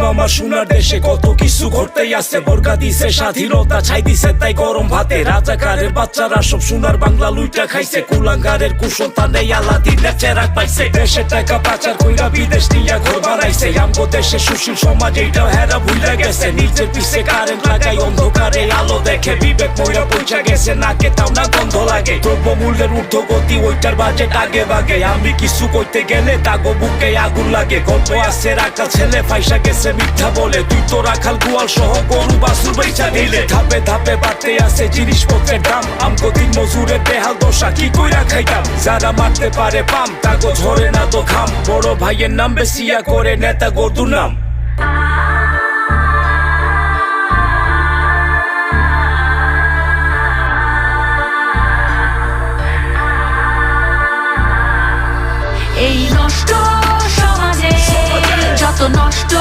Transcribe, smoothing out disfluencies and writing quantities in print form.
মামা সোনার দেশে কত কিছু ঘটতেই আছে। বোরকা দিছে স্বাধীনতা, ছাই দিছে তাই গরম ভাতে। রাজাকারের বাচ্চারা সব সোনার বাংলা লুইটা খাইছে। কুলাঙ্গারের কুসন্তানে আলাদিনের চেরাগ পাইছে। দেশে টাকা পাচার কইরা বিদেশ নিয়া ঘর বানাইছে। আমগো দেশে সুশীল সমাজ এইটাও হেরা ভুইলা গেছে। নিজের পিছে কারেন্ট লাগাই অন্ধকারে আলো দেখে। বিবেক মইরা পৌঁছা গেছে নাকে তাও না গন্ধ লাগে। দ্রব্যমূল্যের ঊর্ধ্বগতি ওইটার বাজেট আগে বাগে। আমি কিছু কইতে গেলে তাগো বুকে আগুন লাগে। গল্প আছে রাখাল ছেলে ফাইসা গেছে মিথ্যা বলে। তুই তো রাখাল গোয়াল সহ গরু বাছুর বেচা দিলে। ধাপে ধাপে বাড়তে আছে জিনিসপত্রের দাম। আমগো দিন মজুরের বেহাল দশা কি কইরা খাইতাম। যারা মারতে পারে পাম তাগো ঝরে না তো ঘাম। বড় ভাইয়ের নাম বেশিয়া করে নেতা গর্দু নাম। এই নষ্ট সমাজে যত নষ্ট